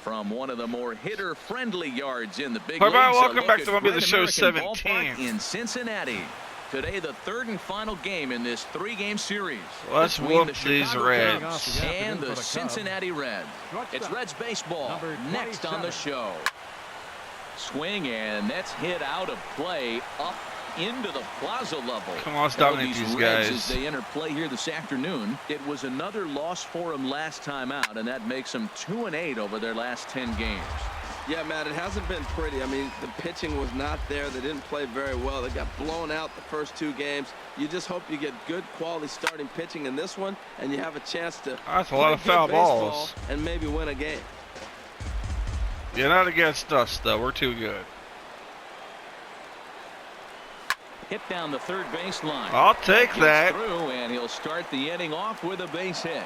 From one of the more hitter-friendly yards in the big All right, leagues. welcome back to MLB The Show 17. In Cincinnati. Today, the third and final game in this three-game series. Let's whoop these Reds. Cubs and the Cincinnati Reds. It's Reds baseball next on the show. Swing, and that's hit out of play up into the plaza level. Come on, let's dominate these guys. As they enter play here this afternoon, it was another loss for them last time out, and that makes them 2-8 over their last 10 games. Yeah, Matt, it hasn't been pretty. I mean, the pitching was not there. They didn't play very well. They got blown out the first two games. You just hope you get good quality starting pitching in this one, and you have a chance to That's a lot of foul balls and maybe win a game. Yeah, not against us, though. We're too good. Hit down the third baseline. I'll take that. Through, and he'll start the inning off with a base hit.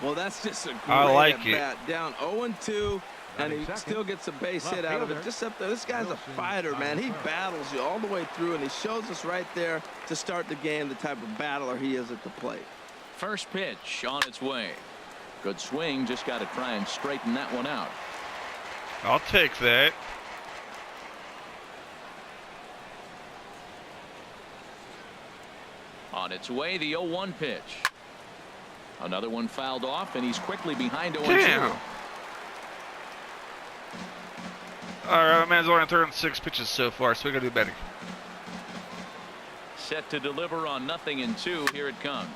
Well, that's just a great at bat. Down 0-2, and he still gets a base hit out of it. Just up there. This guy's a fighter, man. He battles you all the way through, and he shows us right there to start the game the type of battler he is at the plate. First pitch on its way. Good swing. Just got to try and straighten that one out. I'll take that. On its way, the 0-1 pitch. Another one fouled off, and he's quickly behind 0-2. Damn. All right, man's only throwing 6 pitches so far, so we gotta do better. Set to deliver on 0-2. Here it comes.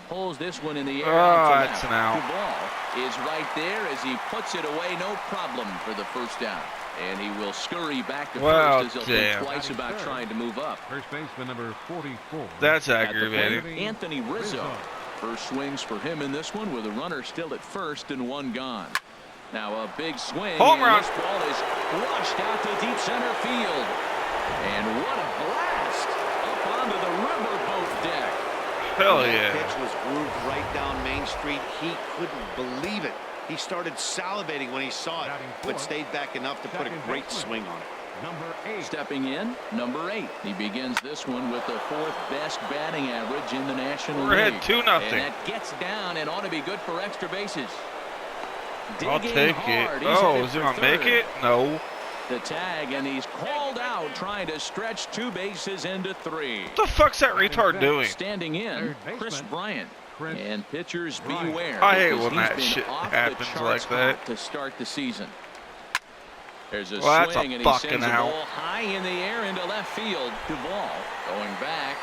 Pulls this one in the air. Oh, that's an out. The ball is right there as he puts it away. No problem for the first down. And he will scurry back to first as he'll think twice about trying to move up. First baseman number 44. That's aggravating. Anthony Rizzo. First swings for him in this one with a runner still at first and one gone. Now a big swing. Home run. This ball is flushed out to deep center field. And what a blast up onto the riverboat deck. Hell yeah. That pitch was grooved right down Main Street. He couldn't believe it. He started salivating when he saw it, but stayed back enough to put a great swing on it. Number 8. Stepping in, number 8. He begins this one with the 4th best batting average in the National We're League. ahead 2-0. And that gets down and ought to be good for extra bases. I'll take it. Oh, is he gonna make it? No. The tag, and he's called out trying to stretch 2 bases into 3. What the fuck's that retard doing? Standing in, Chris Bryant. And pitchers beware. I hate when that shit happens like that. To start the season. There's a Well, swing, that's a and he fucking sends the out. ball high in the air into left field. Duvall going back.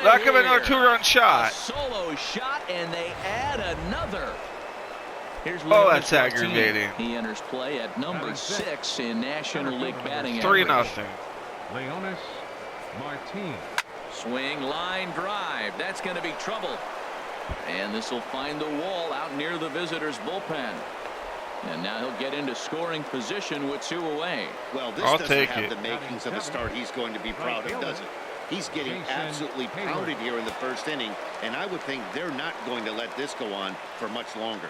That could be another 2-run A shot. solo shot, and they add another. Here's That's aggravating. He enters play at number 6 in National League batting 3-0. average. Leonis Martin. Swing, line drive. That's going to be trouble. And this will find the wall out near the visitors' bullpen. And now he'll get into scoring position with 2 away. Well, this I'll doesn't take have it. the makings of a start he's going to be proud of, does it? He's getting absolutely pounded here in the first inning, and I would think they're not going to let this go on for much longer.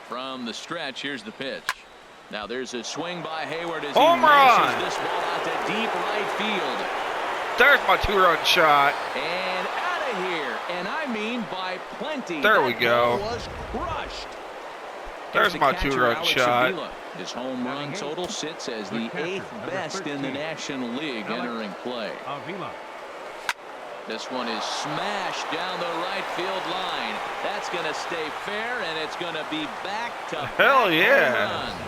From the stretch, here's the pitch. Now there's a swing by Hayward as Home he run. launches this ball out to deep right field. There's my 2-run shot. And out of here, and I mean by plenty. There we go. Ball was crushed. There's The my catcher, 2-run Alex shot. Avila. His home run total sits as the 8th best in the National League entering play. Avila. This one is smashed down the right field line. That's going to stay fair, and it's going to be back to Hell yeah. home runs.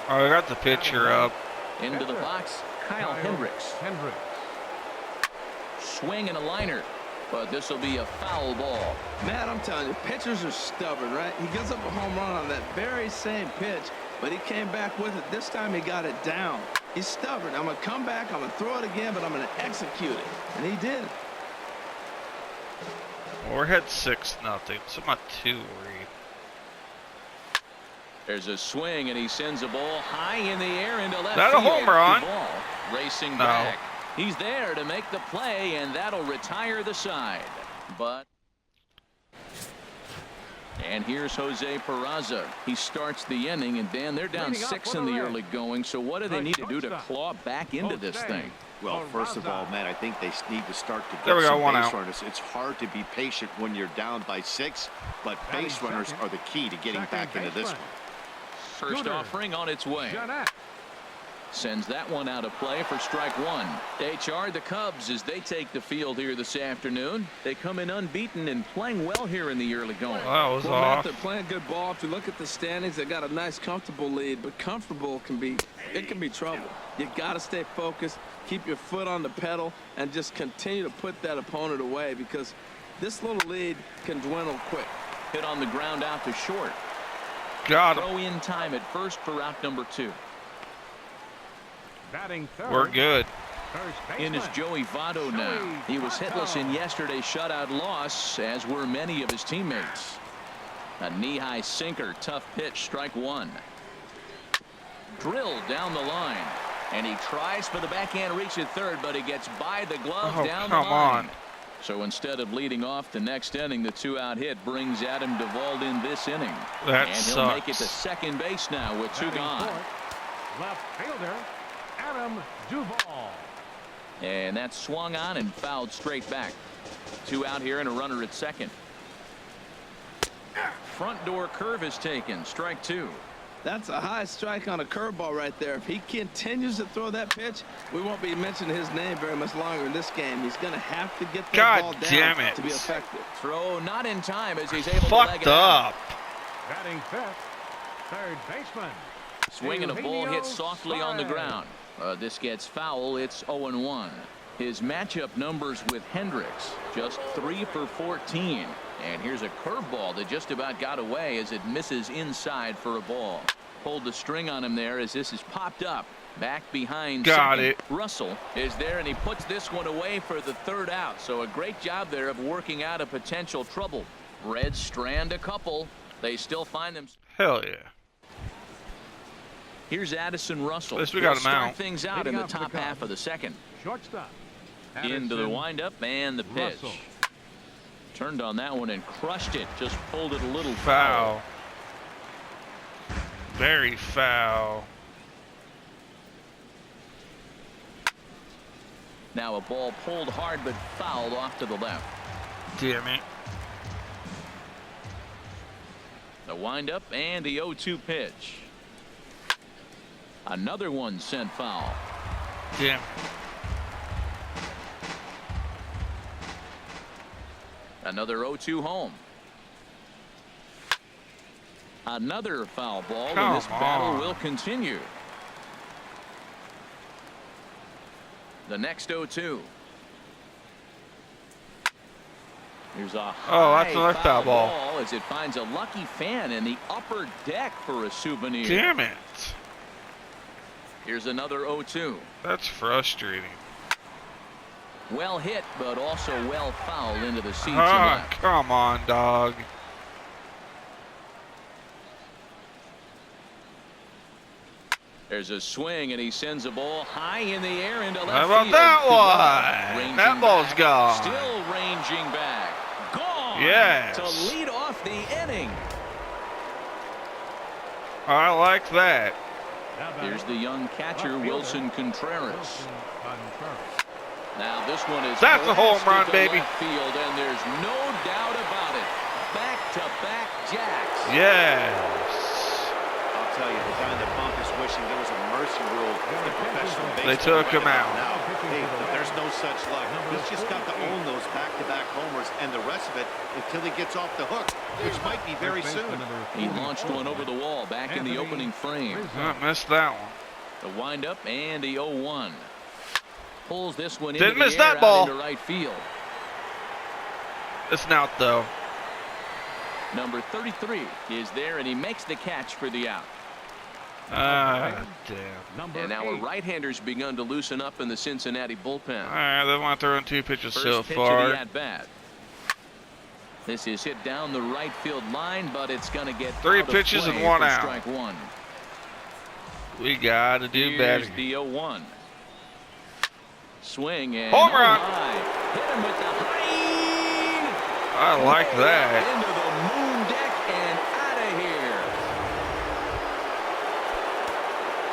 Oh, I got the pitcher up. Into the box, Kyle Hendricks. Swing and a liner, but this will be a foul ball. Matt, I'm telling you, pitchers are stubborn, right? He gives up a home run on that very same pitch, but he came back with it. This time he got it down. He's stubborn. I'm going to come back, I'm going to throw it again, but I'm going to execute it. And he did. Well, we're ahead 6-0, so I'm not too worried. There's a swing, and he sends a ball high in the air into left Not a field. home run. The ball racing No. back. He's there to make the play, and that'll retire the side. But and here's Jose Peraza. He starts the inning, and Dan, they're down 6 in the early going. So what do they need to do to claw back into this thing? Well, first of all, Matt, I think they need to start to There we get go, some one base out. runners. It's hard to be patient when you're down by 6, but base runners are the key to getting back into this one. First offering on its way. Sends that one out of play for strike one. HR, the Cubs, as they take the field here this afternoon. They come in unbeaten and playing well here in the early going. That was Matt, off. they're playing good ball. If you look at the standings, they got a nice, comfortable lead, but comfortable can be trouble. You got to stay focused, keep your foot on the pedal, and just continue to put that opponent away because this little lead can dwindle quick. Hit on the ground out to short. Got him. Throw in time at first for out number 2. Batting third. We're good. In is Joey Votto now. He was hitless in yesterday's shutout loss, as were many of his teammates. A knee-high sinker, tough pitch, strike one. Drilled down the line, and he tries for the backhand reach at third, but he gets by the glove down the line. Come on. So instead of leading off the next inning, the 2-out hit brings Adam Duvall in this inning. That and he'll sucks. make it to second base now with 2 gone. Left fielder, Adam Duvall. And that swung on and fouled straight back. 2 out here and a runner at second. Front door curve is taken. Strike 2. That's a high strike on a curveball right there. If he continues to throw that pitch, we won't be mentioning his name very much longer in this game. He's going to have to get that ball down to be effective. Throw not in time as he's able to leg Fucked it out. up. Batting fifth, third baseman. Swing and a ball hit softly on the ground. This gets foul. It's 0-1. His matchup numbers with Hendricks, just 3 for 14. And here's a curveball that just about got away as it misses inside for a ball. Pulled the string on him there as this is popped up. Back behind Got second. it. Russell is there, and he puts this one away for the 3rd out. So a great job there of working out a potential trouble. Reds strand a couple. They still find them. Hell yeah. Here's Addison Russell. At least we got him Start out. things out in the top half of the second. Shortstop. Into the Addison windup and the pitch. Russell. Turned on that one and crushed it. Just pulled it a little Foul. Very foul. Now a ball pulled hard but fouled off to the left. Damn it. The windup and the 0-2 pitch. Another one sent foul. Damn. Another 0-2 home. Another foul ball, Come and this battle on. will continue. The next 0-2. Here's a high that's another foul ball. as it finds a lucky fan in the upper deck for a souvenir. Damn it. Here's another 0-2. That's frustrating. Well hit, but also well fouled into the seats. Ah, come on, dog. There's a swing, and he sends a ball high in the air into left How about field. that one? Ranging That ball's back. gone. Still ranging back. Gone. Yes. To lead off the inning. I like that. Here's the young catcher, Wilson Contreras. Now this one is That's a home blasted run, to baby. left field, and there's no doubt about it. Back-to-back jacks. Yes. I'll tell you, the guy in the bump is wishing there was a mercy rule in professional baseball. They took him out. Now, hey, but there's no such luck. He's just got to own those back-to-back homers and the rest of it until he gets off the hook, which might be very soon. He launched one over the wall back in the opening frame. I missed that one. The windup and the 0-1. Pulls this one Didn't into the miss air that out ball. into right field. It's an out, though. Number 33 is there, and he makes the catch for the out. Ah, damn. And now our right-handers begun to loosen up in the Cincinnati bullpen. All right, they want to throw in 2 pitches First so pitch far. of the at-bat. This is hit down the right field line, but it's going to get 3 out of pitches play and 1 for out. strike one. We got to do Here's better. the 0-1. Swing and Home run. high. Hit him with the high. I like that. Into the moon deck and out of here.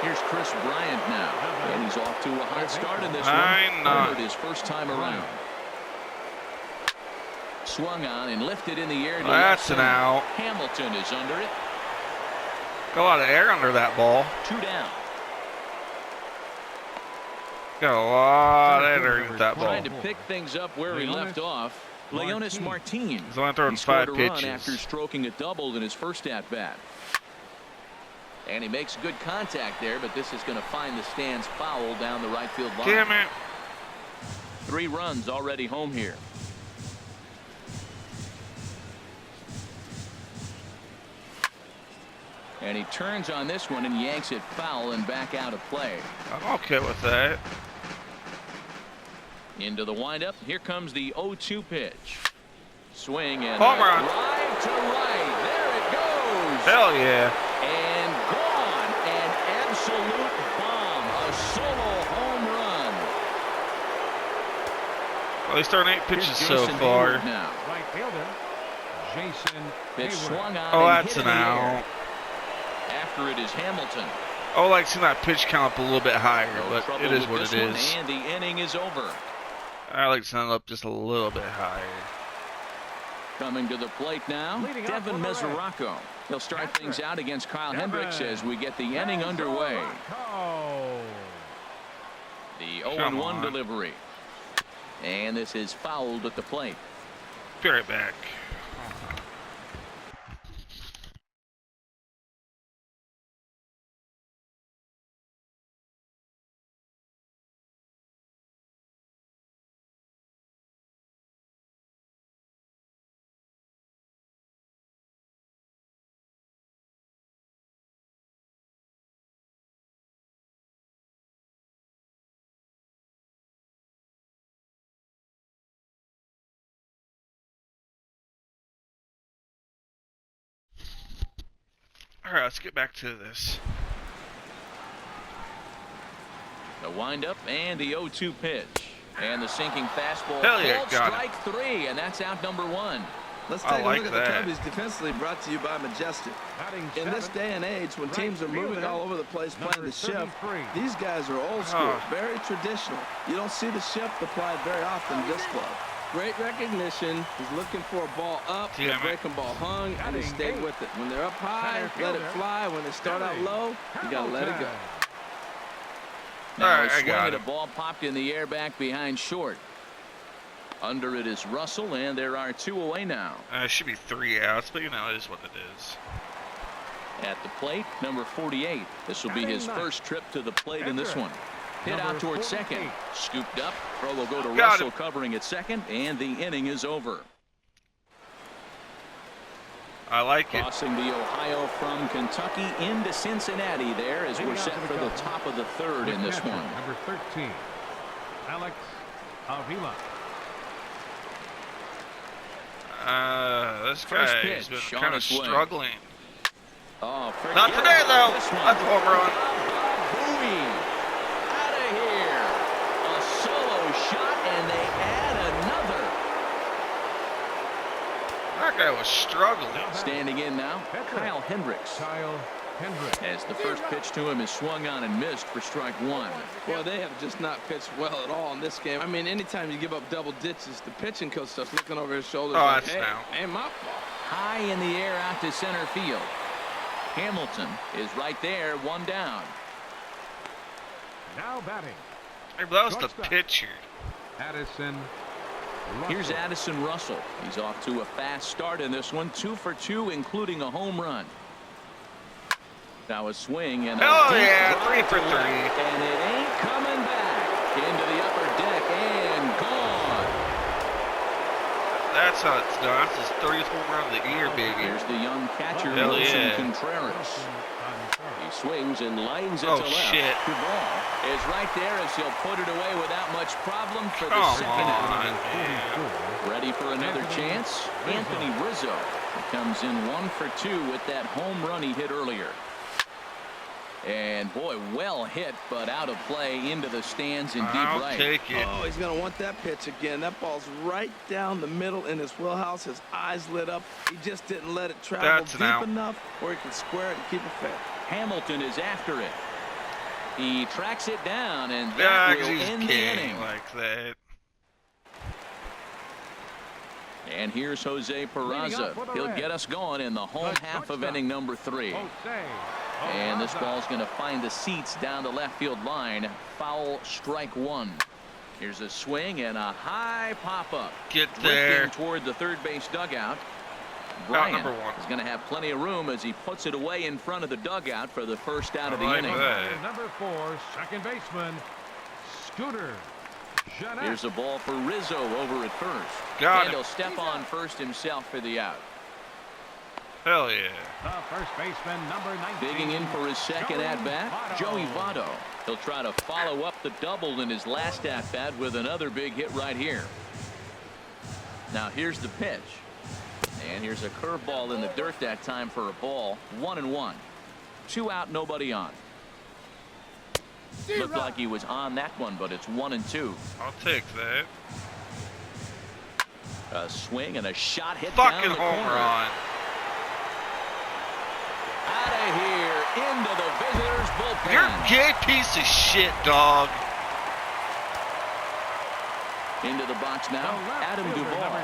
Here's Chris Bryant now, and he's off to a hot start in this one. 9-9. His first time around. Swung on and lifted in the air. That's an out. Hamilton is under it. Got a lot of air under that ball. 2 down. Got a lot of air under that ball. Trying to pick things up where he left off. Leonis Martin. He's only throwing 5 pitches. After stroking a double in his first at bat. And he makes good contact there, but this is going to find the stands foul down the right field line. Damn it. 3 runs already home here. And he turns on this one and yanks it foul and back out of play. I'm okay with that. Into the windup. Here comes the 0-2 pitch. Swing and home run. Drive to right. There it goes. Hell yeah. And gone. An absolute bomb. A solo home run. Well, he's throwing 8 pitches so far. Right fielder, Jason. Pitch swung on. Oh, and that's hit an in the out. air. After it is Hamilton. I would like to see that pitch count up a little bit higher, No but trouble it is with what this it one, is. And the inning is over. I like to send it up just a little bit higher. Coming to the plate now, Devin Mesoraco. He'll start things out against Kyle Hendricks as we get the inning underway. The 0-1 delivery. And this is fouled at the plate. Be right back. All right, let's get back to this. The windup and the 0-2 pitch. And the sinking fastball. Hell yeah, Called got strike 3, and that's out number 1. Let's take a like look at that. the Cubbies defensively, brought to you by Majestic. In this day and age, when teams are moving all over the place playing the shift, these guys are old school, very traditional. You don't see the shift applied very often in this club. Great recognition. He's looking for a ball up. The breaking ball hung, and he stayed with it. When they're up high, let it fly. When they start out low, you got to let it go. Now a swing at a ball popped in the air back behind short. Under it is Russell, and there are 2 away now. It should be 3 outs, but you know, it is what it is. At the plate, number 48. This will be his first trip to the plate in this one. Hit out towards second. Scooped up. Throw will go to Russell covering at second, and the inning is over. I like it. Crossing the Ohio from Kentucky into Cincinnati there as we're set for the top of the 3rd in this one. Number 13, Alex Avila. This guy's been kind of struggling. Oh, not today, though. That's a home run. Out of here. A solo shot, and they add another. That guy was struggling. Standing in now, Kyle Hendricks. As the first pitch to him is swung on and missed for strike 1. Well, they have just not pitched well at all in this game. I mean, anytime you give up double ditches, the pitching coach starts looking over his shoulders. Oh, like, that's hey, now. ain't my fault. High in the air out to center field. Hamilton is right there, 1 down. Now batting. Hey, that was the pitcher. Addison Russell. Here's Addison Russell. He's off to a fast start in this one. 2 for 2, including a home run. Now a swing and oh yeah, 3 for 3. And it ain't coming back. Into the upper deck and gone. That's how it's done. That's his 30th home run of the year, baby. Here's the young catcher, Hell Wilson yeah. Contreras. He swings and lines it Oh, to left. shit. The ball is right there as he'll put it away without much problem for the Come second on, out. man. Ready for another chance? Anthony Rizzo comes in 1 for 2 with that home run he hit earlier. And boy, well hit, but out of play into the stands in deep I'll right. take it. Oh, he's going to want that pitch again. That ball's right down the middle in his wheelhouse. His eyes lit up. He just didn't let it travel deep enough where he could square it and keep it fair. Hamilton is after it. He tracks it down, and that will end the inning. Like that. And here's Jose Peraza. He'll get us going in the home half of inning number 3. And this ball's going to find the seats down the left field line. Foul, strike 1. Here's a swing and a high pop-up. Get there. Toward the third base dugout. Bryant is going to have plenty of room as he puts it away in front of the dugout for the first out of the inning. Number 4, second baseman, Scooter. Here's a ball for Rizzo over at first. And he'll step on first himself for the out. Hell yeah. The first baseman, number 19. Digging in for his second at-bat, Joey Votto. He'll try to follow up the double in his last at-bat with another big hit right here. Now here's the pitch. And here's a curveball in the dirt that time for a ball. 1-1. 2 out, nobody on. Looked like he was on that one, but it's 1-2. I'll take that. A swing and a shot hit fucking down the home corner. run. Out of here into the visitors' bullpen. You're a gay piece of shit, dog. Into the box now, Adam Duvall,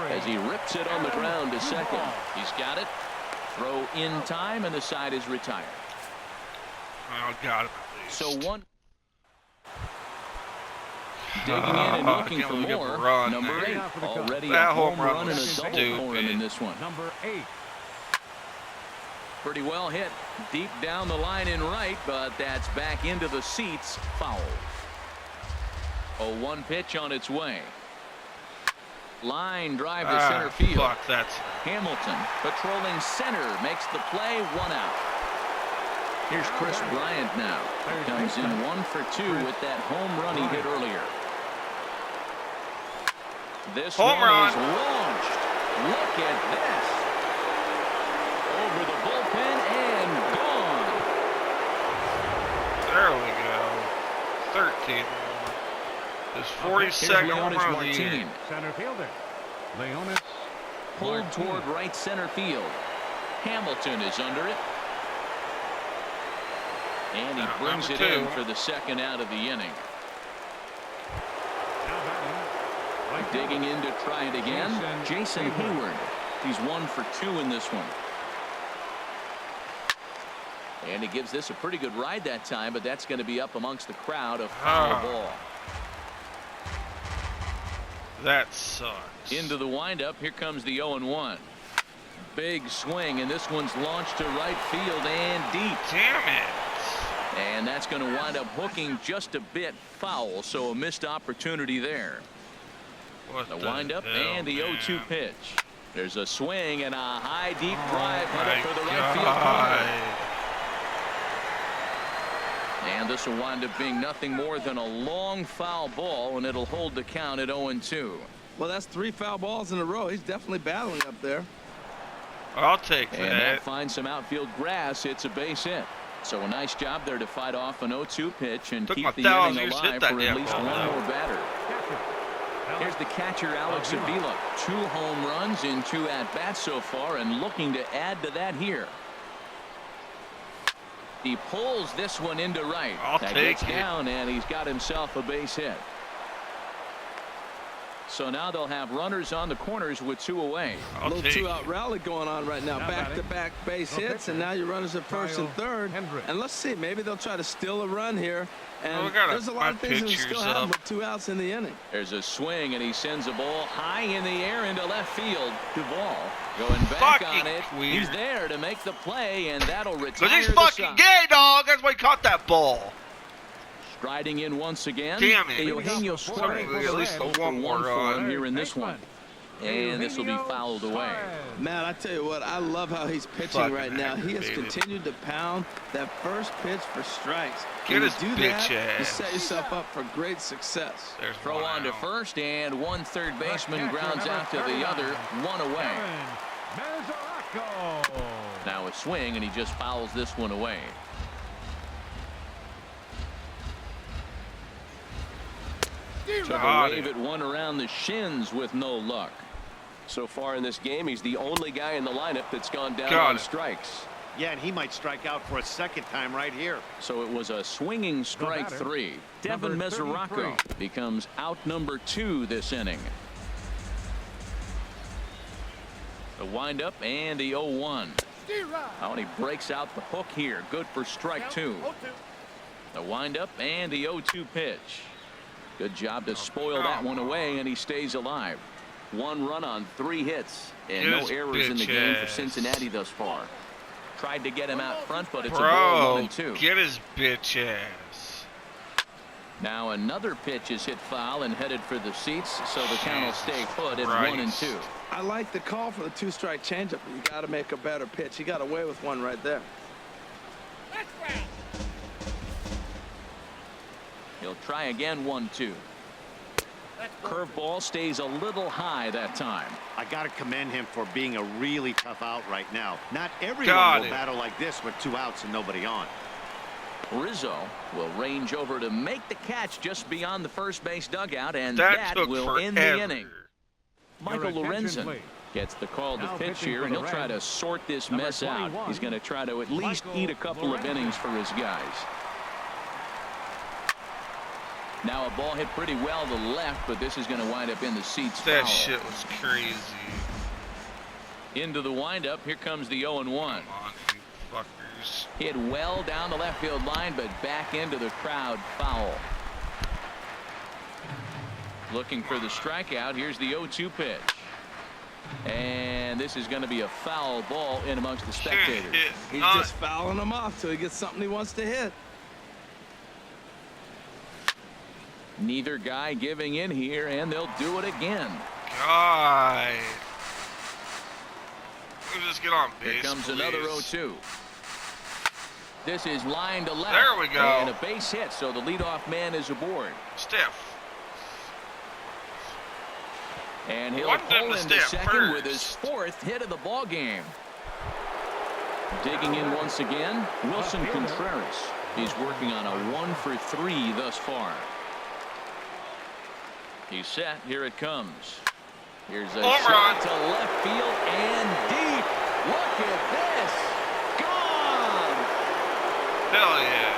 as he rips it on the ground to second. He's got it. Throw in time, and the side is retired. Oh, got him at least. So one. Digging in and looking for more. Number 8, already a home run and a double for him in this one. Number 8. Pretty well hit deep down the line in right, but that's back into the seats. Foul. 0-1 pitch on its way. Line drive to center field. Fuck, that's Hamilton patrolling center makes the play. 1 out. Here's Chris Bryant now. Comes in 1 for 2 with that home run he hit earlier. This home one run is launched. Look at this. Over the bullpen and gone. There we go. 13. His 42nd home run of the year. Center fielder, Leonis. Pulled toward right center field. Hamilton is under it. And he brings it in for the second out of the inning. Digging in to try it again, Jason Hayward. He's 1 for 2 in this one. And he gives this a pretty good ride that time, but that's going to be up amongst the crowd. A foul ball. That sucks. Into the windup. Here comes the 0-1. Big swing, and this one's launched to right field and deep. Damn it. And that's going to wind up hooking just a bit foul, so a missed opportunity there. What the windup hell, and the 0-2 pitch. There's a swing and a high deep drive headed for the right field corner. And this will wind up being nothing more than a long foul ball, and it'll hold the count at 0-2. Well, that's 3 foul balls in a row. He's definitely battling up there. I'll take that. And that finds some outfield grass. It's a base hit. So a nice job there to fight off an 0-2 pitch and keep the inning alive for at least one more batter. Here's the catcher, Alex Avila. 2 home runs in 2 at-bats so far, and looking to add to that here. He pulls this one into right. That gets down, and he's got himself a base hit. So now they'll have runners on the corners with 2 away. A little 2-out rally going on right now. Back-to-back base hits, and now your runners at first and third. And let's see, maybe they'll try to steal a run here. And there's a lot of things that still happen with 2 outs in the inning. There's a swing, and he sends a ball high in the air into left field. Duvall going back on it. Weird. He's there to make the play, and that'll retire. Because he's fucking gay, dog. That's why he caught that ball. Striding in once again. Damn it. Eugenio Suarez. At least one more for him here in this one. And this will be fouled away. Man, I tell you what, I love how he's pitching right now. He has continued to pound that first pitch for strikes. Get his do bitch that, ass. you set yourself up for great success. There's Throw on to first, and 1 third baseman grounds out to the other. 1 away. Now a swing, and he just fouls this one away. Took a wave at one around the shins with no luck. So far in this game, he's the only guy in the lineup that's gone down on strikes. Yeah, and he might strike out for a second time right here. So it was a swinging strike batter, 3. Devin number Mesoraco 33. becomes out number 2 this inning. The windup and the 0-1. Oh, and he breaks out the hook here. Good for strike 2. The windup and the 0-2 pitch. Good job to spoil that one away, and he stays alive. 1 run on 3 hits, and no errors in the game for Cincinnati thus far. Tried to get him out front, but it's a ball 1-2. Get his bitch ass. Now another pitch is hit foul and headed for the seats, so the count will stay put at 1-2. I like the call for the 2-strike changeup, but you got to make a better pitch. He got away with one right there. He'll try again. 1-2. Curveball stays a little high that time. I got to commend him for being a really tough out right now. Not everyone will battle like this with 2 outs and nobody on. Rizzo will range over to make the catch just beyond the first base dugout, and that will end the inning. Michael Lorenzen gets the call to pitch here, and he'll try to sort this mess out. He's going to try to at least eat a couple of innings for his guys. Now a ball hit pretty well to the left, but this is going to wind up in the seats. That shit was crazy. Into the windup. Here comes the 0-1. Come on, you fuckers. Hit well down the left field line, but back into the crowd. Foul. Looking for the strikeout. Here's the 0-2 pitch. And this is going to be a foul ball in amongst the spectators. He's just fouling him off till he gets something he wants to hit. Neither guy giving in here, and they'll do it again. God. We'll just get on base. Here comes please. another 0-2. This is line to left. There we go. And a base hit, so the leadoff man is aboard. Stiff. And he'll Want them pull to into stay at second with first. his 4th hit of the ball game. Digging in once again, Wilson Contreras. He's working on a 1-for-3 thus far. He's set. Here it comes. Here's a shot to left field and deep. Look at this. Gone. Hell yeah.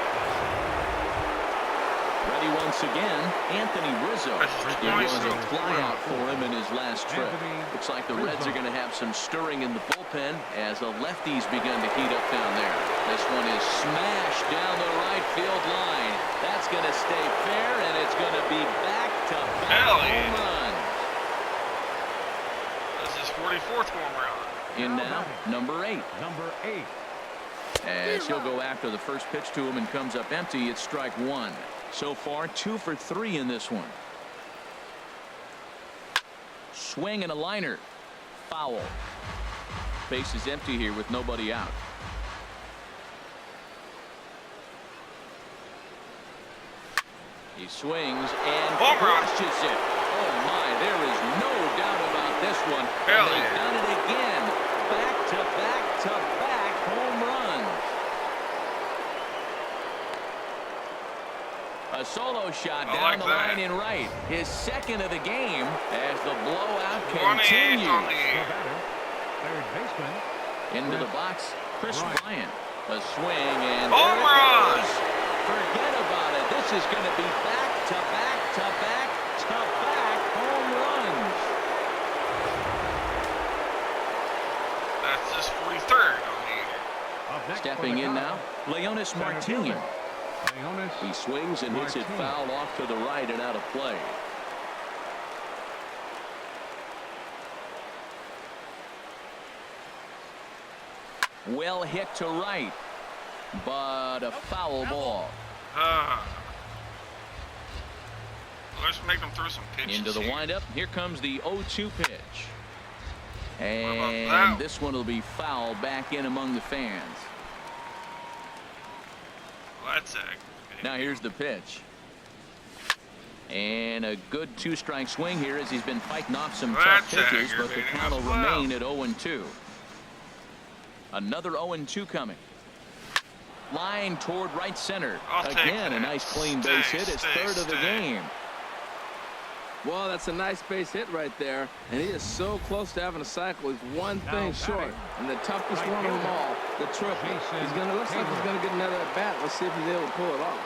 Ready once again, Anthony Rizzo. It was a flyout for him in his last trip. Looks like the Reds are going to have some stirring in the bullpen as the lefties begin to heat up down there. This one is smashed down the right field line. That's going to stay fair, and it's going to be back-to-back home run. This is 44th home run. In now, number 8. Number 8. As he'll go after the first pitch to him and comes up empty, it's strike 1. So far, 2 for 3 in this one. Swing and a liner. Foul. Base is empty here with nobody out. He swings and crushes it. Oh my, there is no doubt about this one. And they've done it again. Back-to-back-to-back home runs. A solo shot down the line in right. His 2nd of the game as the blowout continues. Third baseman. Into the box, Chris Bryant. A swing and home run. Forget about it. This is going to be back-to-back-to-back-to-back home runs. That's just 43rd on the Stepping in now, Leonis Martin. He swings and hits it foul off to the right and out of play. Well hit to right, but a foul ball. Let's make them throw some pitches. Into the here. windup. Here comes the 0-2 pitch. And this one will be foul back in among the fans. Well, that's a now here's the pitch. And a good 2-strike swing here as he's been fighting off some tough pitches, but the count will remain at 0-2. Another 0-2 coming. Line toward right center. Again, a nice clean base hit. It's 3rd of the game. Well, that's a nice base hit right there, and he is so close to having a cycle. He's one thing short, and the toughest one of them all, the triple. Looks like he's gonna get another at bat. Let's see if he's able to pull it off.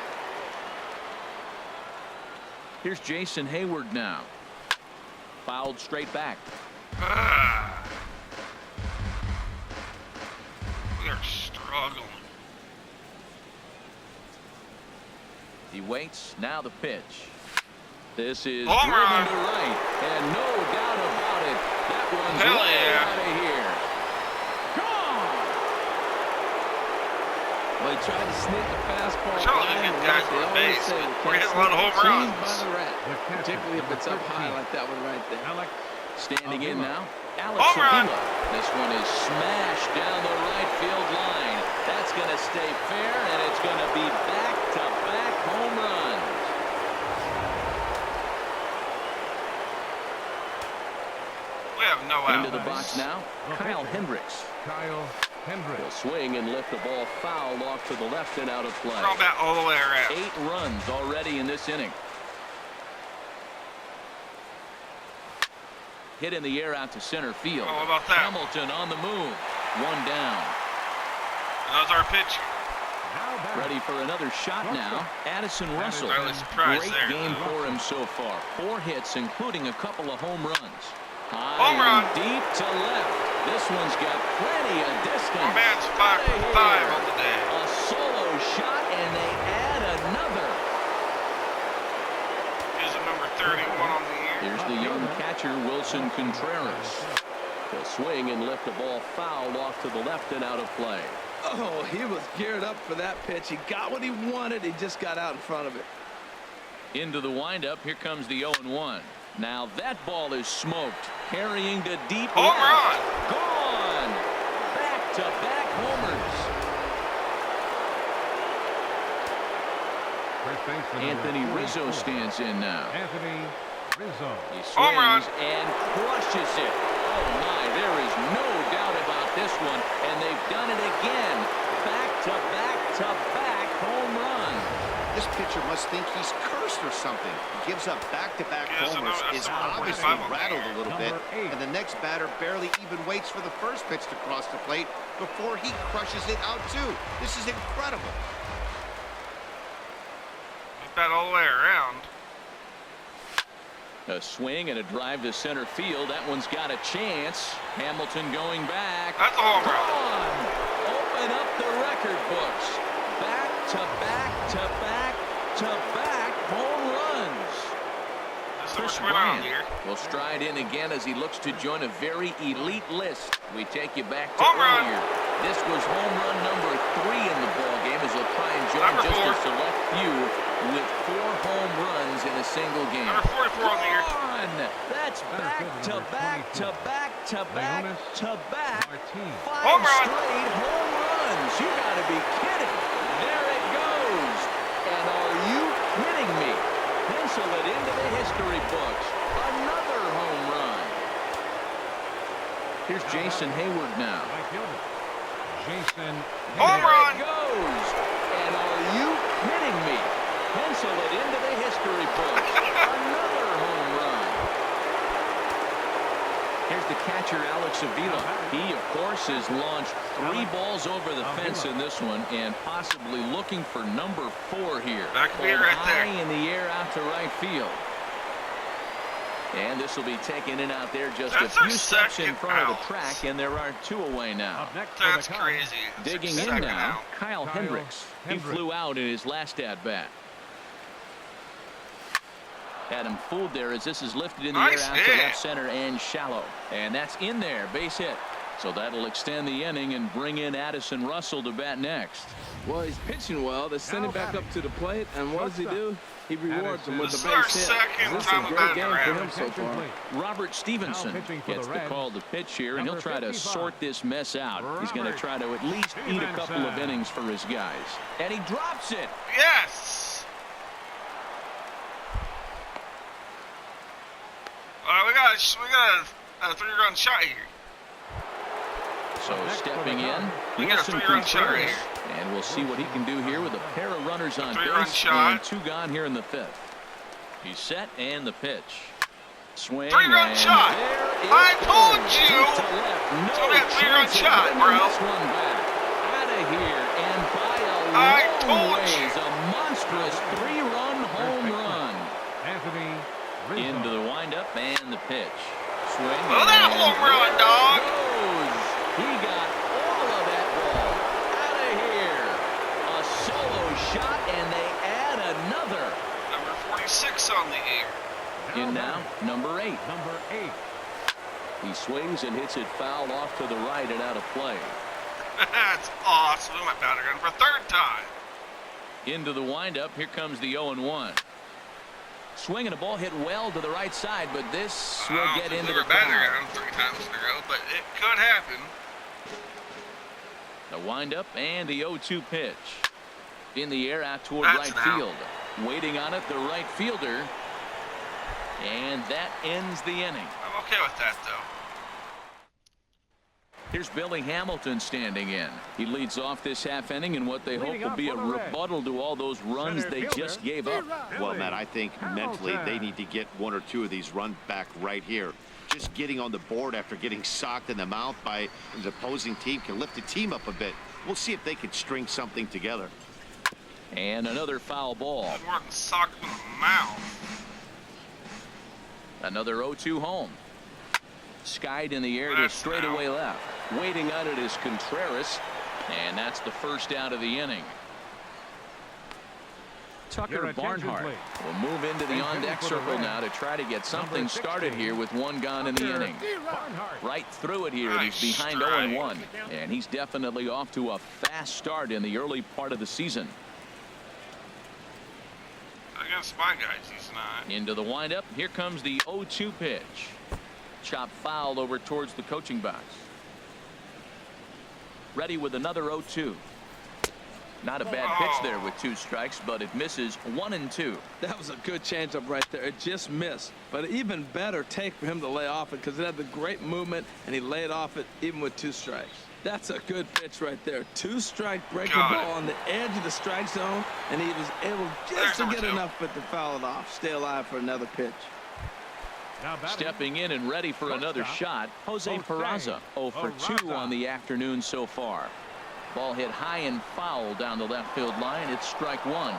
Here's Jason Hayward now. Fouled straight back. We are struggling. He waits. Now the pitch. This is Home driven run. to right, and no doubt about it, that one's Hell way yeah. out of here. Gone. Well, he tried to sneak the fastball. Trying to by get him, guys they on always base. say we We're can't hitting a lot of sneak home the runs. cheese by the rat, The catcher, particularly if it's up number high 13. like that one right there. Alex Standing in Avila. now, Alex Home run. Avila. This one is smashed down the right field line. That's going to stay fair, and it's going to be back-to-back home runs. We have no outs. Into the box now, Kyle Hendricks. Kyle Hendricks. He'll swing and lift the ball foul off to the left and out of play. Throw that all the way around. 8 runs already in this inning. Hit in the air out to center field. Oh, how about that? Hamilton on the move. 1 down. That was our pitch. Now back. Ready for another shot now. Addison Russell. I was surprised Great there. game for him so far. 4 hits, including a couple of home runs. High Home run. and deep to left. This one's got plenty of distance. Our man's 5 Outta for here. 5 on the day. A solo shot, and they add another. Here's a number 31 on the year. Here's the young catcher, Wilson Contreras. He'll swing and lift the ball foul off to the left and out of play. Oh, he was geared up for that pitch. He got what he wanted. He just got out in front of it. Into the windup. Here comes the 0-1. Now that ball is smoked. Carrying to deep Home left. run. Gone. Back-to-back homers. First baseman Anthony number Rizzo 44. stands in now. Anthony Rizzo. He Home run. swings and crushes it. Oh my, there is no doubt about this one. And they've done it again. Back-to-back-to-back home run. This pitcher must think he's cursed or something. He gives up back-to-back Yes, I know, homers, that's is number obviously 45 on the rattled year. a little bit, Number 8. and the next batter barely even waits for the first pitch to cross the plate before he crushes it out too. This is incredible. Hit that all the way around. A swing and a drive to center field. That one's got a chance. Hamilton going back. That's a home run. Gone. Open up the record books. Back-to-back-to-back-to-back home runs. That's Chris number 29 on Bryant the year. will stride in again as he looks to join a very elite list. We take you back to Home run. earlier. This was home run number 3 in the ballgame as he'll try and join Number just 4. a select few with 4 home runs in a single game. Number 44 on the year. Gone. That's back-to-back-to-back-to-back-to-back. Martinez. 5 Home run. straight home runs. You gotta be kidding. There it goes. And are you kidding me? Pencil it into the history books. Another home run. Here's Jason Hayward now. Right fielder. Jason Home There run. it goes. And are you kidding me? Pencil it into the history books. Another home run. Here's the catcher, Alex Avila. He, of course, has launched 3 balls over the fence in this one and possibly looking for number 4 here. That could be Pulled right high there. in the air out to right field. And this will be taken in out there just That's a our few steps in second front of out. the track, and there are 2 away now. Up next for That's the Cubs. crazy. Digging in Second now, out. Kyle Hendricks. He Hendricks. flew out in his last at-bat. Had him fooled there as this is lifted in the Nice air out to hit. left center and shallow. And that's in there, base hit. So that'll extend the inning and bring in Addison Russell to bat next. Well, he's pitching well. They send him back up to the plate, and what does he do? He rewards him with This the is our base hit. second This is time a we've great had game him for around. him so far. Robert Stevenson pitching for gets the the Reds. call to pitch here, and he'll Number try to 55. sort this mess out. He's going to Robert try to at least eat a couple of Stevenson. innings for his guys. And he drops it. Yes. All right, we got a 3-run shot here. So stepping in, We got a Wilson 3-run shot right Contreras, here. and we'll see what he can do here with a pair of runners on 3-run base shot. and 2 gone here in the 5th. He's set and the pitch. Swing. Three-run shot. I told you. No So that three-run shot, bro. This one back. Out of here and by a I long told ways, you. a monstrous 3-run home run. Anthony Rizzo. Into the windup and the pitch. Swing. Oh, that home run, dog. Goes. He got all of that ball. Out of here. A solo shot, and they add another. Number 46 on the air. In now, number 8. Number 8. He swings and hits it foul off to the right and out of play. That's awesome. My batter gun for a third time. Into the windup. Here comes the 0-1. Swinging a ball hit well to the right side, but this will get into the batter crowd. gun 3 times in a row, but it could happen. The windup and the 0-2 pitch. In the air out toward That's right field. Waiting on it, the right fielder. And that ends the inning. I'm okay with that, though. Here's Billy Hamilton standing in. He leads off this half inning in what they hope will be a rebuttal to all those runs they just gave up. Well, Matt, I think mentally they need to get 1 or 2 of these runs back right here. Just getting on the board after getting socked in the mouth by the opposing team can lift the team up a bit. We'll see if they can string something together. And another foul ball. More than socked in the mouth. Another 0-2 home. Skied in the air to That's straightaway left. Waiting on it is Contreras. And that's the first out of the inning. Tucker Barnhart will move into the on-deck circle now to try to get something started here with 1 gone in the inning. Right through it here. He's behind 0-1. And he's definitely off to a fast start in the early part of the season. Against my guys, he's not. Into the windup. Here comes the 0-2 pitch. Chopped foul over towards the coaching box. Ready with another 0-2. Not a bad pitch there with 2 strikes, but it misses 1 and 2. That was a good changeup right there. It just missed. But an even better take for him to lay off it because it had the great movement, and he laid off it even with 2 strikes. That's a good pitch right there. 2-strike breaking ball on the edge of the strike zone, and he was able just to get enough of it to foul it off. Stay alive for another pitch. Stepping in and ready for another shot, Jose Peraza. 0 for 2 on the afternoon so far. Ball hit high and foul down the left field line. It's strike 1.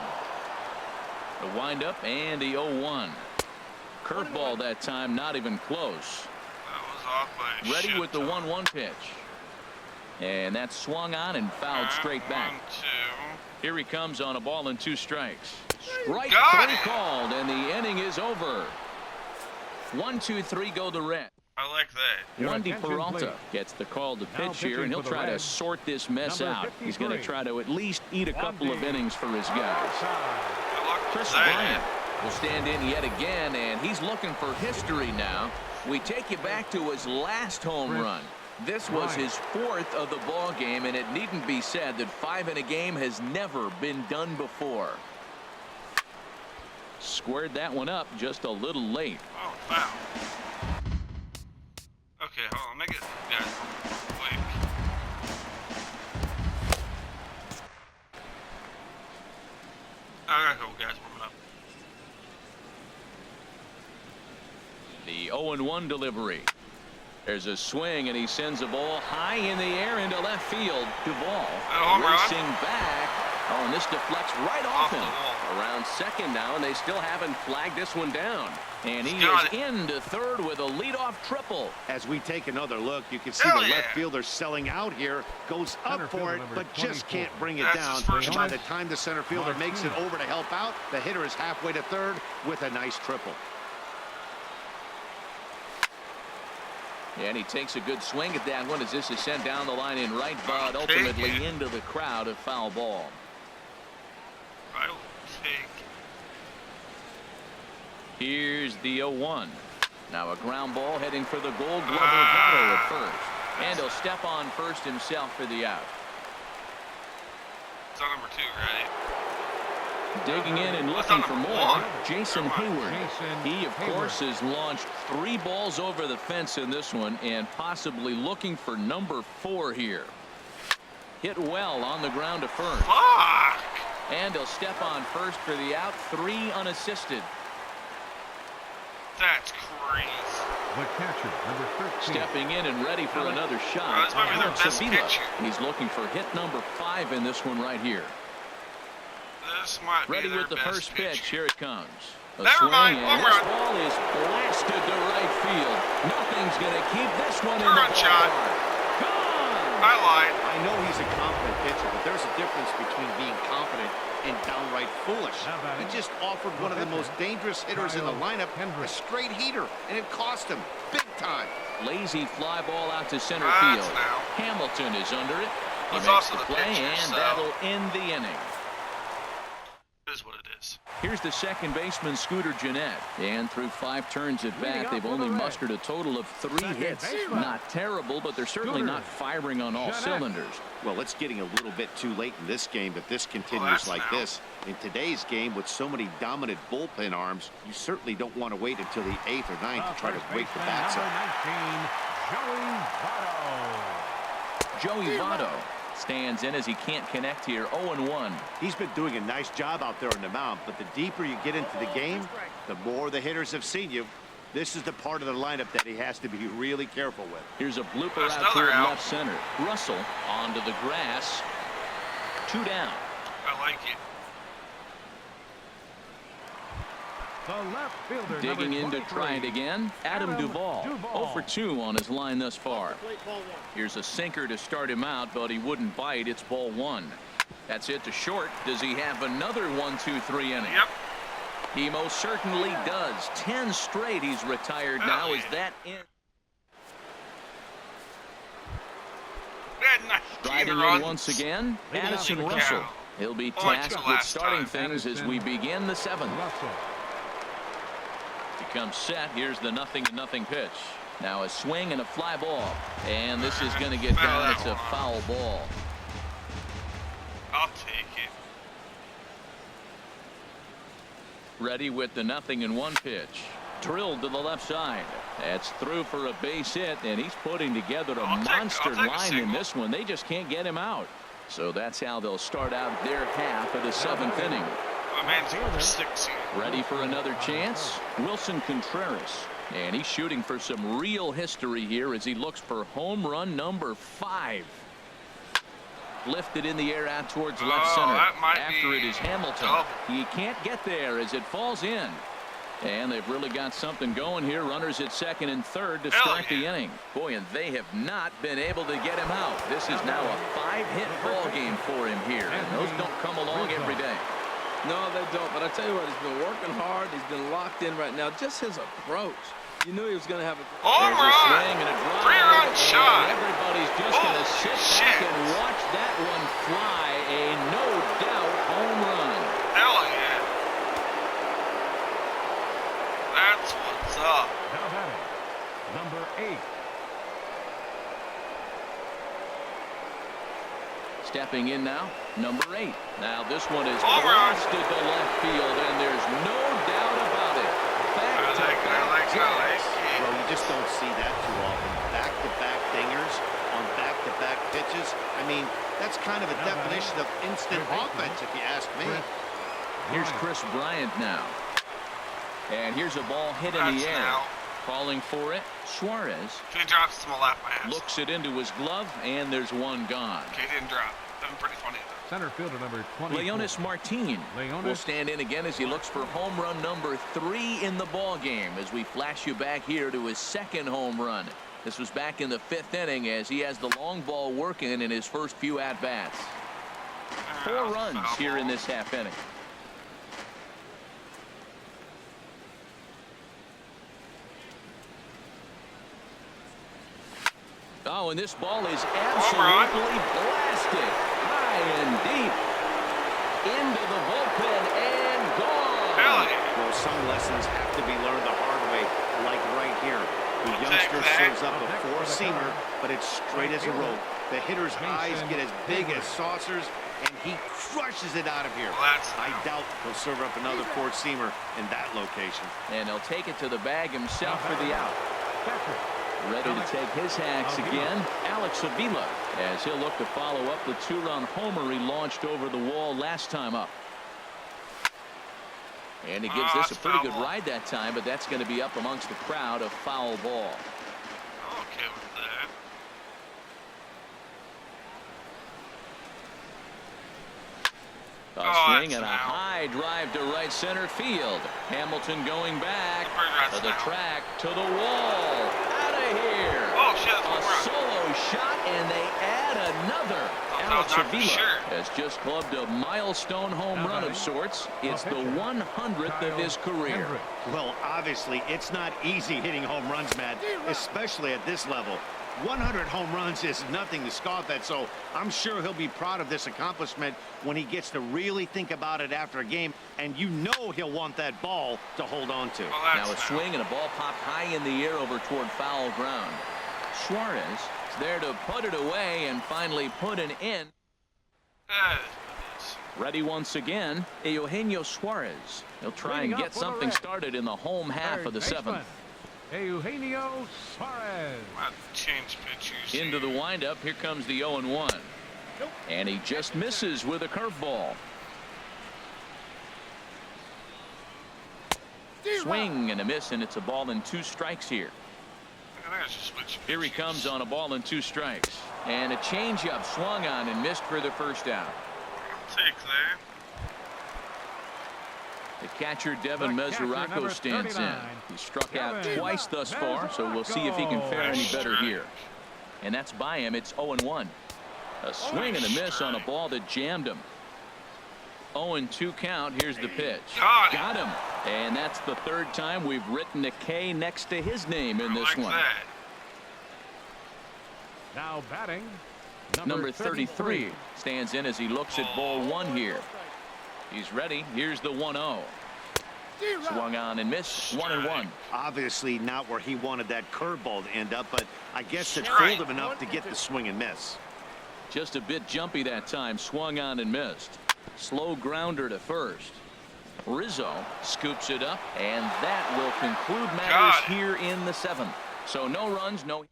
The windup and the 0-1. Curveball that time, not even close. That was off by a Ready with the 1-1 pitch. And that's swung on and fouled straight back. 1-2. Here he comes on a ball and 2 strikes. Strike 3 called, and the inning is over. 1, 2, 3 go the Reds. I like that. Wendy Peralta gets the call to pitch here, and he'll try to sort this mess out. He's going to try to at least eat a couple of innings for his guys. Chris Bryant will stand in yet again, and he's looking for history now. We take you back to his last home run. This was his 4th of the ball game, and it needn't be said that 5 in a game has never been done before. Squared that one up just a little late. Oh, foul. Okay, hold on. Make it quick. I got a couple guys warming up. The 0-1 delivery. There's a swing, and he sends a ball high in the air into left field. Duvall racing back. Oh, and this deflects right off him. Around second now, and they still haven't flagged this one down. And he is into third with a leadoff triple. As we take another look, you can see the left fielder selling out here. Goes up for it, but just can't bring it down. And by the time the center fielder makes it over to help out, the hitter is halfway to third with a nice triple. And he takes a good swing at that one as this is sent down the line in right, but ultimately into the crowd, a foul ball. I will take. Here's the 0-1. Now a ground ball heading for the Gold Glove Votto at first. And he'll step on first himself for the out. It's on number 2, right? Digging in and looking for more, Jason Hayward. He, of course, has launched 3 balls over the fence in this one and possibly looking for number 4 here. Hit well on the ground to first. Fuck! And he'll step on first for the out, 3 unassisted. That's crazy. The catcher, number 13. Stepping in and ready for another shot. That's probably their best pitcher. He's looking for hit number 5 in this one right here. This might Ready be their with the best first pitch. Here it comes. A Never swing, mind. and Home this run. ball is blasted to right field. Nothing's going to keep this one in the Two-run shot. ballpark. Gone! I lied. I know he's a confident pitcher, but there's a difference between being confident and downright foolish. He just offered one of the most dangerous hitters in the lineup a straight heater, and it cost him big time. Lazy fly ball out to center That's field. now. Hamilton is under it. He He's makes also the the play, pitcher, and so- that'll end the inning. It is what it is. Here's the second baseman, Scooter Jeanette. And through 5 turns at bat, they've only mustered a total of 3 hits. Not terrible, but they're certainly not firing on all cylinders. Well, it's getting a little bit too late in this game if this continues that's like now. this. In today's game, with so many dominant bullpen arms, you certainly don't want to wait until the 8th or 9th to try to wake the bats up. Joey Votto. Joey Votto stands in as he can't connect here. 0-1. He's been doing a nice job out there on the mound, but the deeper you get into the game, the more the hitters have seen you. This is the part of the lineup that he has to be really careful with. Here's a blooper That's out another toward out. left center. Russell onto the grass. 2 down. I like it. The left fielder, Digging number in to 23. try it again. Adam Duvall. 0 for 2 on his line thus far. Here's a sinker to start him out, but he wouldn't bite. It's ball 1. That's it to short. Does he have another 1-2-3 inning? Yep. He most certainly does. 10 straight he's retired now. yeah. Is that in? We had 19 Striding runs. in once again, Addison Holy Russell. cow. He'll be Oh, I tasked took with last starting time. things as we begin the 7th. Russell. He comes set. Here's the 0-0 pitch. Now a swing and a fly ball. And this is going to get Foul down. that It's a one. foul ball. I'll take it. Ready with the 0-1 pitch. Drilled to the left side. That's through for a base hit, and he's putting together a monster I'll take a line in single. this one. They just can't get him out. So that's how they'll start out their half of the 7th inning. My man's over 60. Ready for another chance? Wilson Contreras. And he's shooting for some real history here as he looks for home run number 5. Lifted in the air out towards left center. That might After be it is Hamilton. double. He can't get there as it falls in. And they've really got something going here. Runners at second and third to start the inning. Boy, and they have not been able to get him out. This is now a 5-hit ball game for him here. And those don't come along every day. No, they don't. But I tell you what, he's been working hard. He's been locked in right now. Just his approach. You knew he was going to have a... Home There's a run. swing and a drive. 3-run and shot. Everybody's just going to Holy sit back shit. and watch that one fly. A no-doubt home run. Hell yeah. That's what's up. Now batting, number 8. Stepping in now, number 8. Now this one is Home run. blasted to left field, and there's no doubt about it. I like Back-to-back it. Well, you just don't see that too often. Back-to-back dingers on back-to-back pitches. I mean, that's kind of a definition of instant offense, if you ask me. Here's Chris Bryant now. And here's a ball hit in That's the air. now. Calling for it, Suarez If he drops, it's gonna laugh my ass. looks it into his glove, and there's one gone. Okay, he didn't drop. That was pretty funny though. Center fielder, number 24. Leonis Martin Leonis. will stand in again as he looks for home run number 3 in the ball game as we flash you back here to his 2nd home run. This was back in the 5th inning as he has the long ball working in his first few at-bats. 4 runs here in this half inning. Oh, and this ball is absolutely blasted high and deep into the bullpen and gone. Hell yeah. Well, some lessons have to be learned the hard way, like right here. The I'll youngster take that. serves up a 4-seamer, but it's straight as a rope. The hitter's eyes get as big as saucers, and he crushes it out of here. Well, that's I doubt he'll serve up another 4-seamer in that location. And he'll take it to the bag himself for the out. Catcher, Ready to take his hacks again, Alex Avila, as he'll look to follow up the 2-run homer he launched over the wall last time up. And he gives this a pretty good ride that time, but that's going to be up amongst the crowd. A foul ball. Okay with that. A swing and a high drive to right center field. Hamilton going back to the track, to the wall. Out of here. Oh, shit, A solo shot, and they add another. Alex Avila has just clubbed a milestone home run of sorts. It's the 100th of his career. Well, obviously, it's not easy hitting home runs, Matt, especially at this level. 100 home runs is nothing to scoff at, so I'm sure he'll be proud of this accomplishment when he gets to really think about it after a game, and you know he'll want that ball to hold on to. Now a swing and a ball popped high in the air over toward foul ground. Suarez is there to put it away and finally put an end. Ready once again, Eugenio Suarez. He'll try and get something started in the home half of the seventh. Eugenio Suarez. Change pitchers. Into the windup. Here comes the 0-1. And he just misses with a curveball. Swing and a miss, and it's a ball and 2 strikes here. Here he comes on a ball and 2 strikes. And a changeup swung on and missed for the first out. Take that. The catcher, Devin Mesoraco, stands in. He struck out twice thus far, so we'll see if he can fare any better here. And that's by him. It's 0-1. A swing and a miss on a ball that jammed him. 0-2 count. Here's the pitch. Got him. And that's the 3rd time we've written a K next to his name in this one. Now batting, number 33 stands in as he looks at ball 1 here. He's ready. Here's the 1-0. Swung on and missed. 1-1. Obviously not where he wanted that curveball to end up, but I guess it fooled him enough to get the swing and miss. Just a bit jumpy that time. Swung on and missed. Slow grounder to first. Rizzo scoops it up, and that will conclude matters here in the 7th. So no runs, no.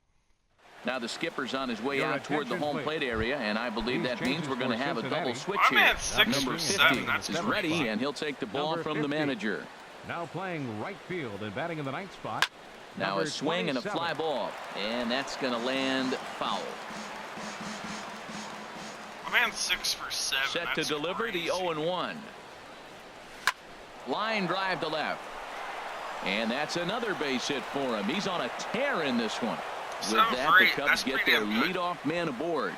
Now the skipper's on his way out toward the home plate area, and I believe that means we're going to have a double switch here. Number 50 is ready, and he'll take the ball from the manager. Now playing right field and batting in the 9th spot. Now a swing and a fly ball, and that's going to land foul. My man's 6 for 7. Set to deliver the 0-1. Line drive to left, and that's another base hit for him. He's on a tear in this one. With that, the Cubs get their leadoff man aboard.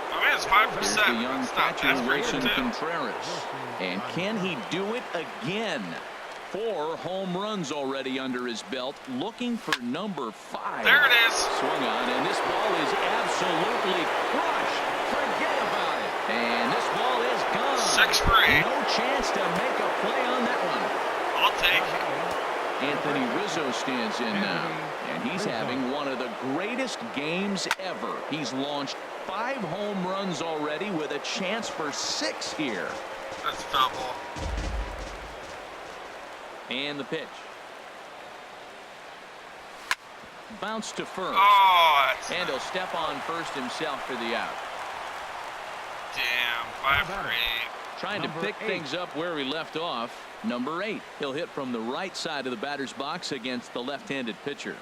My man's 5 for Here's 7. the young catcher, Wilson Contreras. And can he do it again? 4 home runs already under his belt, looking for number 5. There it is. Swung on, and this ball is absolutely crushed. Forget about it. And this ball is gone. 6 for 8. No chance to make a play on that one. I'll take it. Anthony Rizzo stands in now, and he's having one of the greatest games ever. He's launched 5 home runs already with a chance for 6 here. That's foul ball. And the pitch. Bounce to first. Oh, and he'll step on first himself for the out. Damn, 5 for 8. Trying to pick things up where we left off. Number 8. He'll hit from the right side of the batter's box against the left-handed pitcher.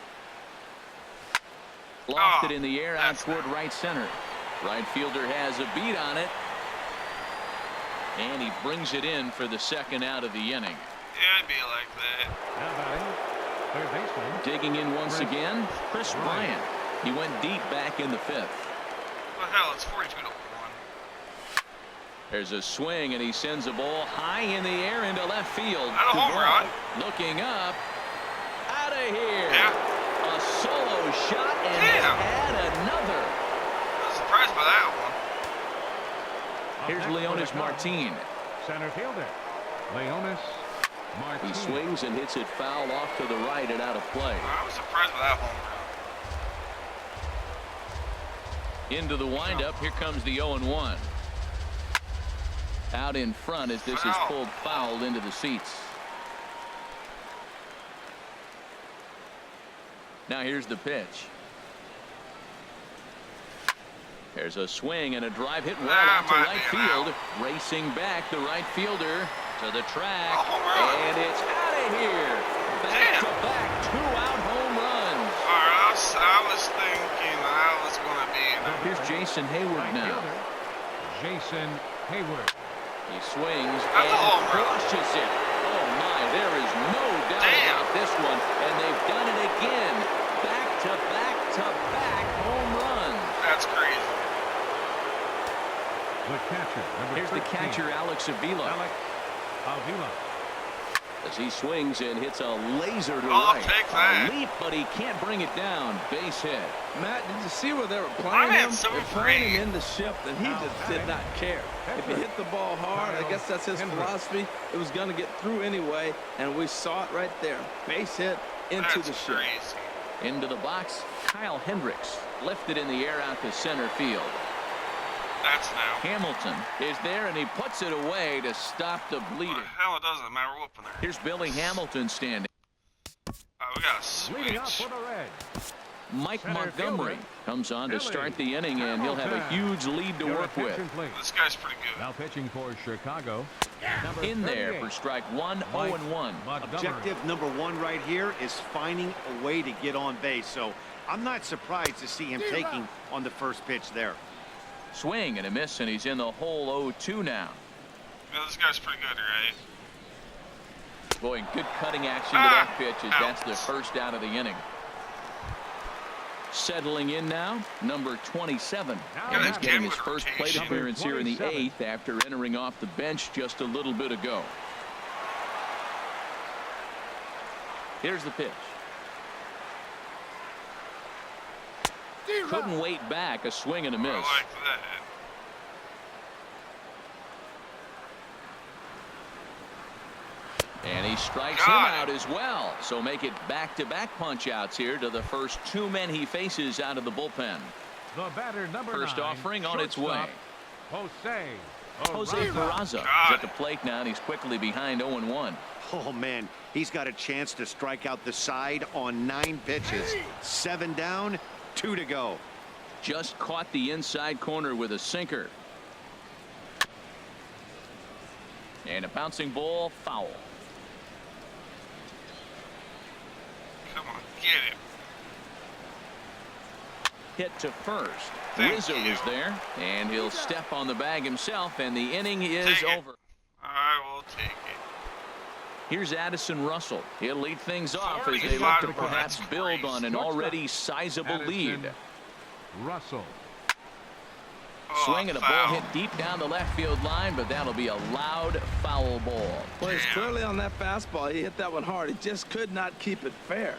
Lofted in the air out toward right center. Right fielder has a beat on it. And he brings it in for the 2nd out of the inning. Yeah, it'd be like that. Now batting, 3rd baseman. Digging in once again, Chris Bryant. He went deep back in the 5th. What the hell? It's 42-1. There's a swing, and he sends a ball high in the air into left field. Not a home run. Looking up. Out of here. Yeah. A solo shot, and they add another. I was surprised by that one. Here's Leonis Martin. Center fielder, Leonis Martin. He swings and hits it foul off to the right and out of play. I was surprised by that home run. Into the windup. Here comes the 0-1. Out in front as this is pulled foul into the seats. Now here's the pitch. There's a swing and a drive hit well out to right field. Racing back, the right fielder To the track, home run. and it's out of here. Back-to-back two-out home runs. All right, I was thinking I was going to be in a Here's Jason Hayward Right now. fielder, Jason Hayward. He swings That's a home and run. crushes it. Oh, my, there is no doubt Damn. about this one, and they've done it again. Back-to-back-to-back home runs. That's crazy. The catcher, number Here's the 13, catcher, Alex Avila. Alex Avila. As he swings and hits a laser to I'll right. take that. A leap, but he can't bring it down. Base hit. Matt, did you see where they were My playing him? man's so They're playing free. him in the shift, and he Now just did not care. If he hit the ball hard, I guess that's his Hendricks. philosophy. It was going to get through anyway, and we saw it right there. Base hit into That's the shift. crazy. Into the box, Kyle Hendricks lifted in the air out to center field. That's now. Hamilton is there, and he puts it away to stop the bleeding. Hell, it doesn't matter. We're whooping there. Here's Billy Hamilton standing. We got a Leading up switch. for the Reds. Mike Center Montgomery fielder, comes on to Billy start the inning, and he'll have a huge lead to Your work with. attention, please. This guy's pretty good. Now pitching for Chicago. Number In there 38, for strike one, Mike 0-1. Montgomery. Objective number one right here is finding a way to get on base. So I'm not surprised to see him taking on the first pitch there. Swing and a miss, and he's in the hole 0-2 now. Yeah, this guy's pretty good, right? Boy, good cutting action to that pitch as Ouch. that's the first out of the inning. Settling in now, number 27. Now And he's batting. getting his With first plate rotation. appearance here in the Number 8th after entering off the bench just a little bit ago. Here's the pitch. Couldn't wait back, a swing and a I miss. like that. And he strikes him Got it. out as well. So make it back-to-back punch-outs here to the first two men he faces out of the bullpen. The batter, number First 9, offering on its way. shortstop, Jose Jose Peraza is at the plate now, and he's quickly behind 0-1. Oh, man, he's got a chance to strike out the side on 9 pitches. 7 down, 2 to go. Just caught the inside corner with a sinker. And a bouncing ball, foul. Come on, get it. Hit to first. Thank Rizzo you. is there, and he'll step on the bag himself, and the inning is Take it. over. I will take it. Here's Addison Russell. He'll lead things off as they 45 look to runs. perhaps That's build crazy. on an already sizable Addison lead. Russell. Oh, Swing and a ball foul. hit deep down the left field line, but that'll be a loud foul ball. Well, he's Damn. clearly on that fastball. He hit that one hard. He just could not keep it fair.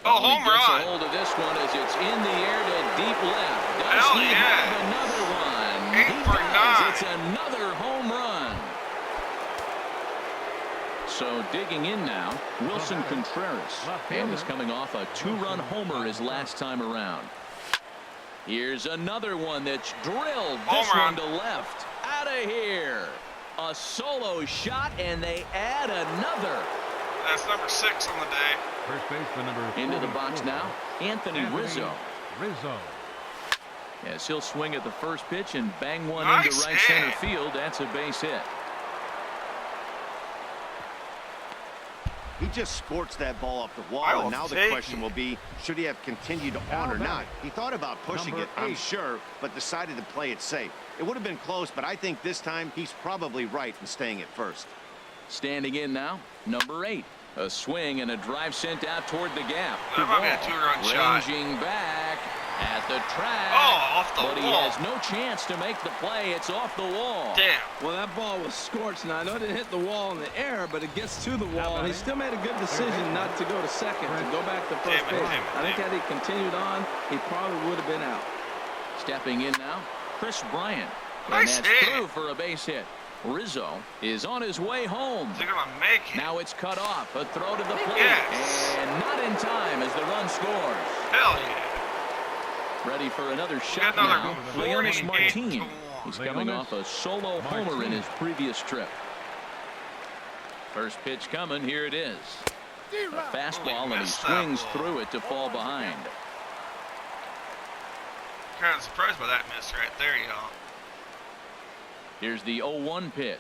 Oh, He home gets a run. hold of this one as it's in the air to deep left. Does Hell he yeah. have another one? 8 He for does. 9. It's another home run. So digging in now, Wilson Contreras. And he's coming off a 2-run homer his last time around. Here's another one that's drilled. This Home one run. to left. Out of here. A solo shot, and they add another. That's number 6 on the day. First baseman number Into the box 44, now, Anthony Rizzo. Rizzo. Yes, he'll swing at the first pitch and bang one Nice into right hit. center field. That's a base hit. He just scorched that ball off the I wall, will and now the take question it. will be, should he have continued on or not? He thought about pushing Number it, I'm 8. sure, but decided to play it safe. It would have been close, but I think this time he's probably right in staying at first. Standing in now, number 8. A swing and a drive sent out toward the gap. That might be a Duvall 2-run shot. ranging back at the track. Oh, off the but he wall. has no chance to make the play. It's off the wall. Damn. Well, that ball was scorched. Now, I know it didn't hit the wall in the air, but it gets to the wall. And he still made a good decision not to go to second, to go back to first Damn it, base. damn it, I think damn had he continued on, he probably would have been out. Stepping in now, Chris Bryant. Nice and that's hit. through for a base hit. Rizzo is on his way home. Is he gonna make it? Now it's cut off. A throw to the plate. Yes. And not in time as the run scores. Hell yeah. Ready for another got shot another now. 48 Leonis to Martin. 1. He's coming off a solo homer in his previous trip. First pitch coming. Here it is. A fastball, and he missed that swings ball. through it to fall behind. Kind of surprised by that miss right there, y'all. Here's the 0-1 pitch.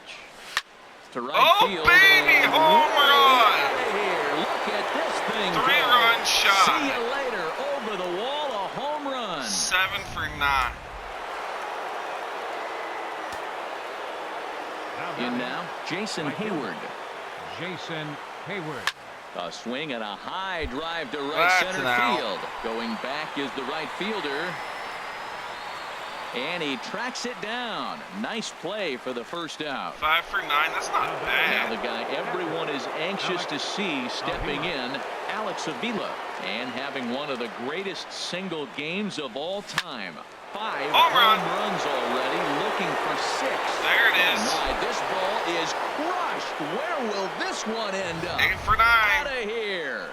to right field. Oh, baby, and home way run! out of here. Look at this thing go. 3-run shot. See you later. Over the wall, a home run. 7 for 9. In now, Jason Hayward. Jason Hayward. A swing and a high drive to right That's center an out. field. Going back is the right fielder. And he tracks it down. Nice play for the first out. 5 for 9. That's not Now bad. the guy everyone is anxious to see stepping in, Alex Avila, and having one of the greatest single games of all time. 5 Home run. home runs already, looking for 6. There it is. Oh my, this ball is crushed. Where will this one end up? 8 for 9. Out of here.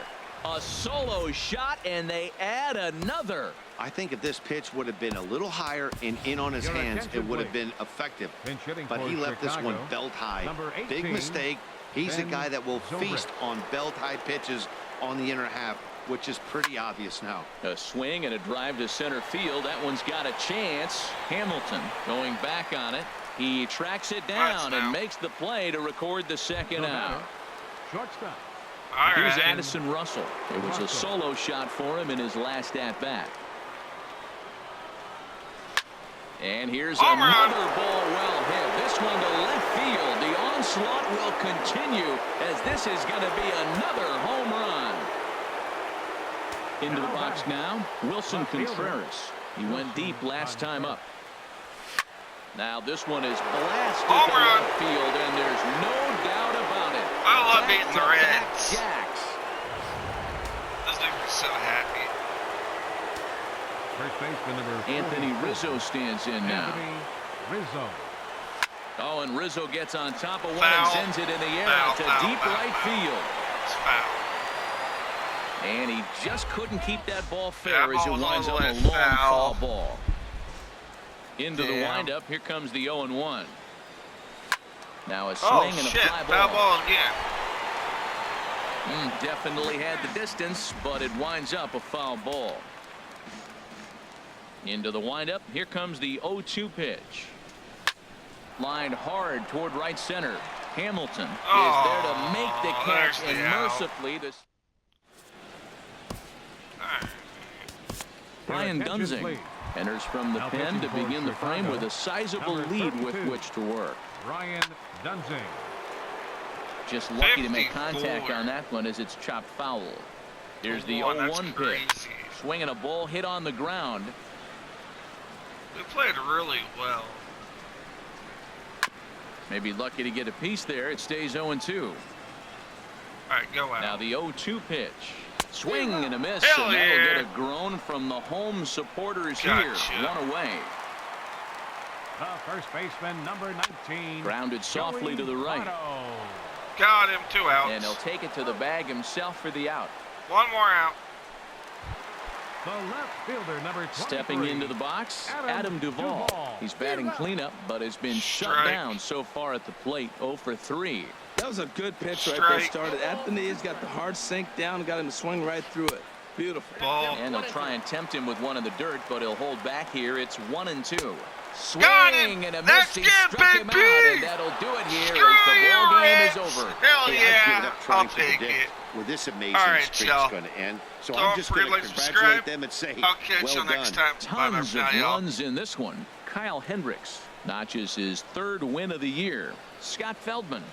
A solo shot, and they add another. I think if this pitch would have been a little higher and in on his Your hands, it attention, would have please. been effective. Pinch hitting But for he left this one Chicago. belt high. Number Big 18, mistake. He's a Ben guy that will Zobrist. feast on belt high pitches on the inner half, which is pretty obvious now. A swing and a drive to center field. That one's got a chance. Hamilton going back on it. He tracks it down Nice and now. makes the play to record the second No out. matter. Shortstop. All Here's right. Addison Russell. It was a solo shot for him in his last at bat. And here's Home run. another ball well hit. This one to left field. The onslaught will continue as this is going to be another home run. Into the box now, Wilson Contreras. He went deep last time up. Now this one is blasted Home to run. left field, and there's no doubt about it. I love beating the Back-to-back Reds. jacks. This dude was so happy. First baseman number Anthony 44. Rizzo stands in now. Anthony Rizzo. Oh, and Rizzo gets on top of one Foul. and sends it in the air Foul, to foul, deep foul, right foul. field. It's foul. And he just couldn't keep that ball fair That as it ball's winds all up the a way long foul. foul ball. Into the Damn. windup. Here comes the 0-1. Now a swing Oh, and a shit. fly Foul ball. ball again. Definitely had the distance, but it winds up a foul ball. Into the windup. Here comes the 0-2 pitch. Lined hard toward right center. Hamilton is there to make the catch, there's the and out. mercifully this. All right. Brian attention, Dunzing please. enters from the Now pen to pitching for begin the frame Chicago, with a sizable number lead with 32. which to work. Brian Dunzing. Just lucky to make 54. contact on that one as it's chopped foul. Here's the Oh, that's 0-1 pitch. crazy. Swinging a ball hit on the ground. We played really well. Maybe lucky to get a piece there. It stays 0-2. All right, go out. Now the 0-2 pitch. Swing and a miss. Hell And that'll yeah. get a groan from the home supporters Gotcha. here. One away. The first baseman number 19. Grounded softly Joey to the right. Votto. Got him. 2 outs. And he'll take it to the bag himself for the out. 1 more out. The left fielder number 23. Stepping into the box, Adam Duvall. He's batting cleanup, but has been shut Strike. down so far at the plate. 0 for 3. That was a good pitch right there. Strike. Started at the knees, got the hard sink down, got him to swing right through it. Beautiful. Ball. And they'll try and tempt him with one in the dirt, but he'll hold back here. It's 1-2. Swing Got him. and a That's miss. He good, struck him out, baby. and that'll do it here Screw as the you, ball game Reds. is over. Hell Hey, I've given yeah. up I'll trying to take predict it. where this amazing All right, streak's y'all. going to end. So Don't I'm just going forget to to congratulate subscribe. them and say, I'll catch well you next done. time. Bye-bye Tons for of now, y'all. runs in this one. Kyle Hendricks notches his 3rd win of the year. Scott Feldman